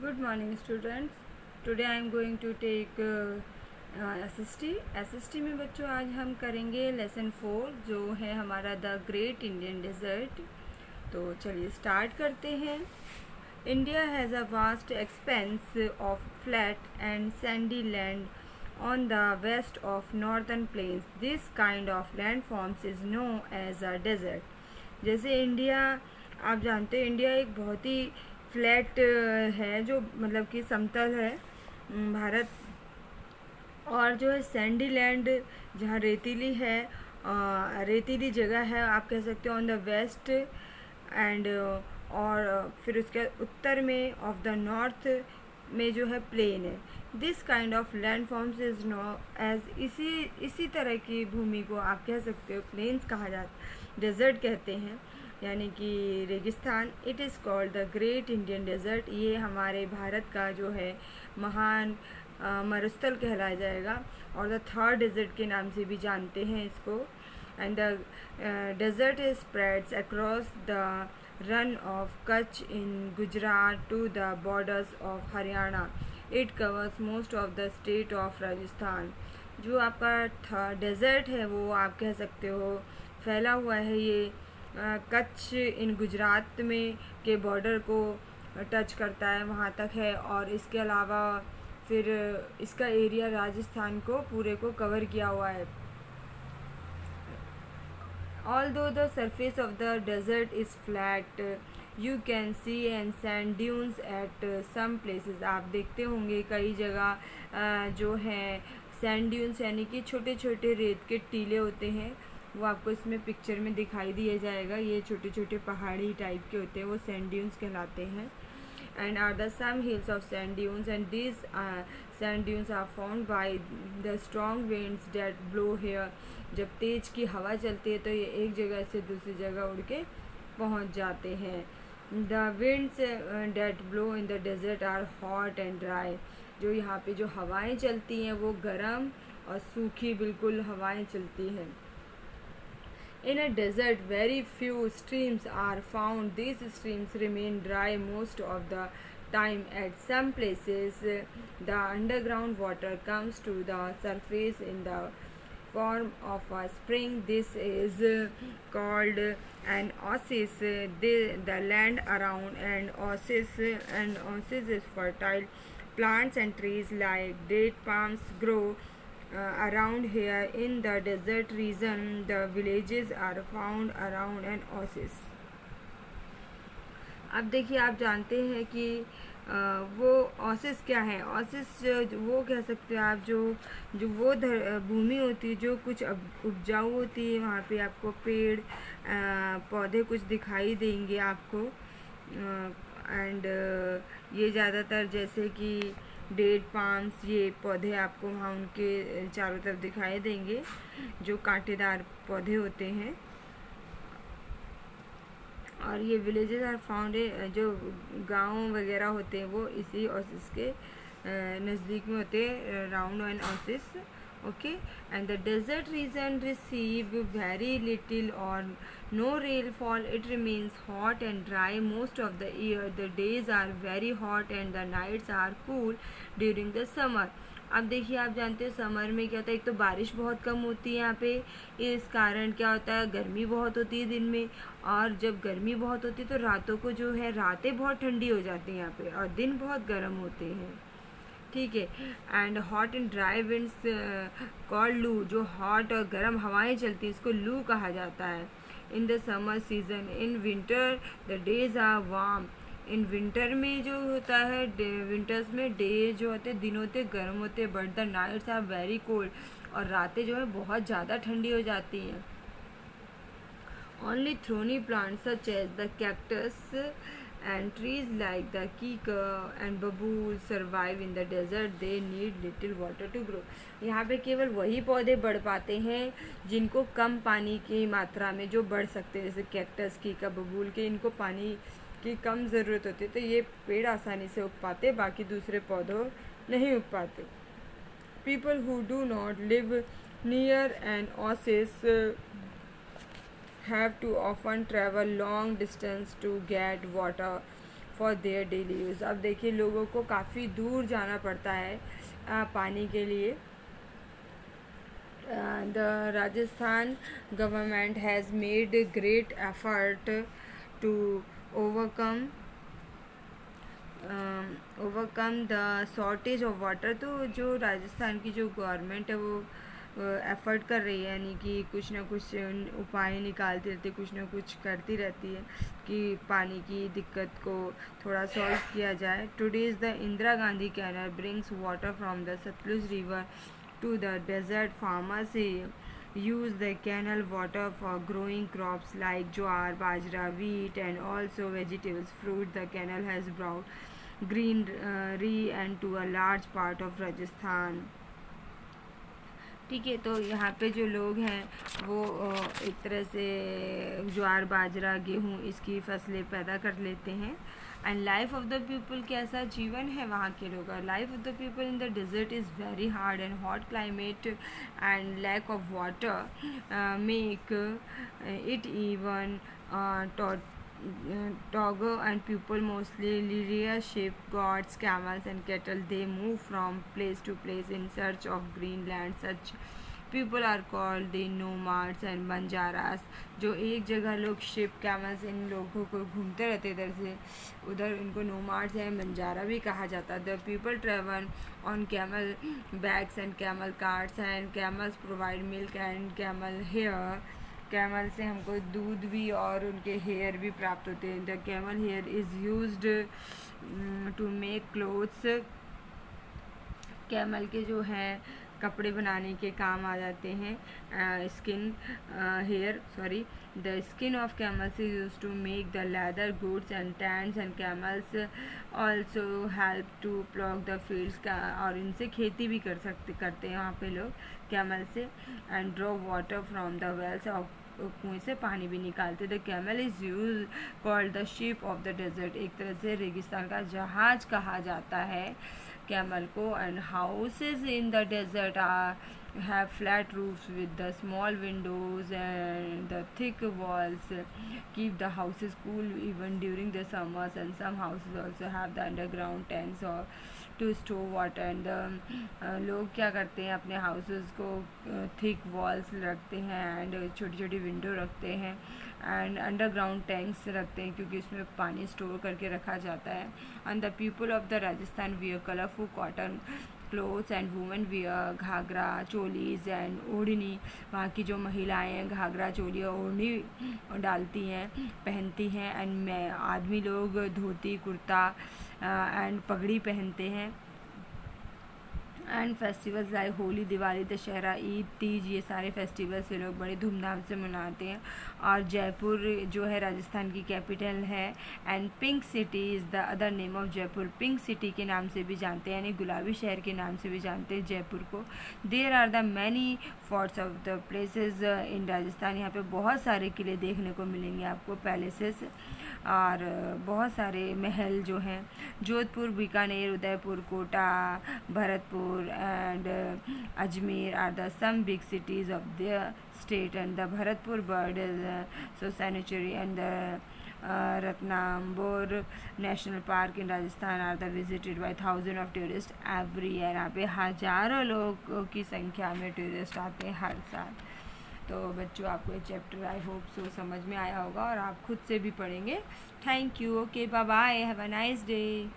Good morning, students. Today I am going to take SST. SST में बच्चों आज हम करेंगे लेसन 4 जो है हमारा द ग्रेट इंडियन डेजर्ट। तो चलिए स्टार्ट करते हैं। India has a vast expanse of flat and sandy land on the west of northern plains. This kind of landforms is known as a desert. जैसे India, आप जानते हैं India एक बहुत ही फ्लैट है, जो मतलब कि समतल है भारत, और जो है सैंडी लैंड जहाँ रेतीली है, रेतीली जगह है आप कह सकते हो, ऑन द वेस्ट एंड और फिर उसके उत्तर में ऑफ द नॉर्थ में जो है प्लेन है। This kind of land forms is known as इसी तरह की भूमि को आप कह सकते हो प्लेन्स कहा जाता, डेजर्ट कहते हैं, यानी कि रेगिस्तान। It is called the great Indian desert. ये हमारे भारत का जो है महान मरुस्थल कहलाया जाएगा, और द थर्ड डेजर्ट के नाम से भी जानते हैं इसको। And the desert is spreads across the run of Kutch in Gujarat to the borders of Haryana. It covers most of the state of Rajasthan. जो आपका डेजर्ट है वो आप कह सकते हो फैला हुआ है, ये कच्छ इन गुजरात में के बॉर्डर को टच करता है, वहाँ तक है, और इसके अलावा फिर इसका एरिया राजस्थान को पूरे को कवर किया हुआ है। Although the surface of the desert is flat, you can see and sand dunes at some places. आप देखते होंगे कई जगह जो है सैंड ड्यून्स यानी कि छोटे छोटे रेत के टीले होते हैं, वो आपको इसमें पिक्चर में दिखाई दिया जाएगा। ये छोटे छोटे पहाड़ी टाइप के होते हैं, वो सैंड ड्यून्स कहलाते हैं। And are the some hills of sand dunes, and these sand dunes are formed by the strong winds that blow here. जब तेज की हवा चलती है तो ये एक जगह से दूसरी जगह उड़ के पहुंच जाते हैं। The winds that blow in the desert are hot and dry. जो यहाँ पे जो हवाएं चलती हैं वो गर्म और सूखी बिल्कुल हवाएं चलती हैं। In a desert, very few streams are found. These streams remain dry most of the time. At some places, the underground water comes to the surface in the form of a spring. This is called an oasis. The land around an oasis is fertile. Plants and trees like date palms grow around here. In the desert region, the villages are found around an oasis. अब देखिए, आप जानते हैं कि वो Oasis क्या है। Oasis वो कह सकते हैं आप, जो वो भूमि होती है जो कुछ उपजाऊ होती है, वहाँ पे आपको पेड़ पौधे कुछ दिखाई देंगे आपको, एंड ये ज़्यादातर जैसे कि डेट पाम्स, ये पौधे आपको वहाँ उनके चारों तरफ दिखाई देंगे, जो कांटेदार पौधे होते हैं। और ये विलेजेस आर फाउंड, जो गांव वगैरह होते हैं वो इसी ओसिस के नज़दीक में होते हैं, round an oasis. Okay, and the desert region receive very little or no rainfall. It remains hot and dry most of the year. The days are very hot and the nights are cool during the summer. अब देखिए, आप जानते हैं summer में क्या होता है, एक तो बारिश बहुत कम होती है यहाँ पे, इस कारण क्या होता है गर्मी बहुत होती है दिन में, और जब गर्मी बहुत होती है तो रातों को जो है रातें बहुत ठंडी हो जाती हैं यहाँ पे, और दिन बहुत गर्म होते हैं। ठीक है, and hot and dry winds called लू, जो हॉट और गर्म हवाएं चलती हैं इसको लू कहा जाता है। In the summer season, in winter the days are warm. In winter में जो होता है, विंटर्स में डे जो होते हैं दिन होते गर्म होते, but the nights are very cold, और रातें जो है बहुत ज़्यादा ठंडी हो जाती हैं। Only thorny plants such as the cactus and trees like the kika and babool survive in the desert. They need little water to grow. यहाँ पे केवल वही पौधे बढ़ पाते हैं जिनको कम पानी की मात्रा में जो बढ़ सकते हैं, जैसे कैक्टस, कीका, बबूल के, इनको पानी की कम ज़रूरत होती है, तो ये पेड़ आसानी से उग पाते, बाकी दूसरे पौधों नहीं उग पाते। People who do not live near an oasis have to often travel long distance to get water for their daily use. अब देखिए लोगों को काफ़ी दूर जाना पड़ता है पानी के लिए। The Rajasthan government has made a great effort to overcome the shortage of water. तो जो राजस्थान की जो गवर्नमेंट है वो एफ़र्ट कर रही है, यानी कि कुछ ना कुछ उपाय निकालती रहती है, कुछ ना कुछ करती रहती है कि पानी की दिक्कत को थोड़ा सॉल्व किया जाए। Today's the Indira Gandhi canal brings water from the Sutlej river to the desert. Farmers use the canal water for growing crops like jowar, bajra, wheat and also vegetables, fruit. The canal has brought greenery and to a large part of Rajasthan. ठीक है, तो यहाँ पे जो लोग हैं वो एक तरह से ज्वार, बाजरा, गेहूँ इसकी फसलें पैदा कर लेते हैं। And life of the people, कैसा जीवन है वहाँ के लोगों का। Life of the people in the desert is very hard and hot climate and lack of water make it even Togo and people mostly rear sheep, goats, camels and cattle. They move from place to place in search of green land. Such people are called the nomads and banjaras. जो एक जगह लोग ship, camels, इन लोगों को घूमते रहते इधर से उधर, इनको नोमाड्स हैं, बंजारा भी कहा जाता है। The people travel on camel bags and camel carts and camels provide milk and camel hair. Camel से हमको दूध भी और उनके हेयर भी प्राप्त होते हैं। The camel hair is used to make clothes. Camel के जो हैं कपड़े बनाने के काम आ जाते हैं। The skin of camels is use to make the leather goods and tents and camels also help to plough the fields का, और इनसे खेती भी करते हैं वहाँ पे लोग कैमल से। And draw water from the wells, और कुएं से पानी भी निकालते। The camel is use called the ship of the desert, एक तरह से रेगिस्तान का जहाज कहा जाता है कैमल को। And houses in the desert have flat roofs with the small windows and the thick walls keep the houses cool even during the summers, and some houses also have the underground tanks or to store water. and लोग क्या करते हैं, अपने houses को thick walls रखते हैं and छोटी छोटी विंडो रखते हैं एंड अंडरग्राउंड टैंक्स रखते हैं, क्योंकि उसमें पानी स्टोर करके रखा जाता है। And the people of the Rajasthan wear colourful cotton clothes and women wear ghagra, cholis and odhni. वहाँ की जो महिलाएं हैं घाघरा, चोली और ओढ़नी डालती हैं, पहनती हैं। एंड आदमी लोग धोती, कुर्ता एंड पगड़ी पहनते हैं। And festivals like holy, Diwali, Dussehra, Eid, Teej, ये सारे फेस्टिवल्स ये लोग बड़े धूमधाम से मनाते हैं। और जयपुर जो है राजस्थान की कैपिटल है। And pink city is the other name of Jaipur, pink city के नाम से भी जानते हैं, यानी गुलाबी शहर के नाम से भी जानते हैं जयपुर को। There are the many forts of the places in Rajasthan, यहाँ पे बहुत सारे किले देखने को मिलेंगे आपको, पैलेसेस और बहुत सारे महल जो हैं। Jodhpur, Bikaner, Udaipur, Kota, Bharatpur and Ajmer are the some big cities of the state, and the Bharatpur bird sanctuary and the Ratnambore National Park in Rajasthan are the visited by thousands of tourists every year. यहाँ पे हज़ारों लोगों की संख्या में tourist आते हैं हर साल। तो बच्चों आपको ये चैप्टर आई होप सो समझ में आया होगा और आप खुद से भी पढ़ेंगे। Thank you, okay, bye bye, have a nice day.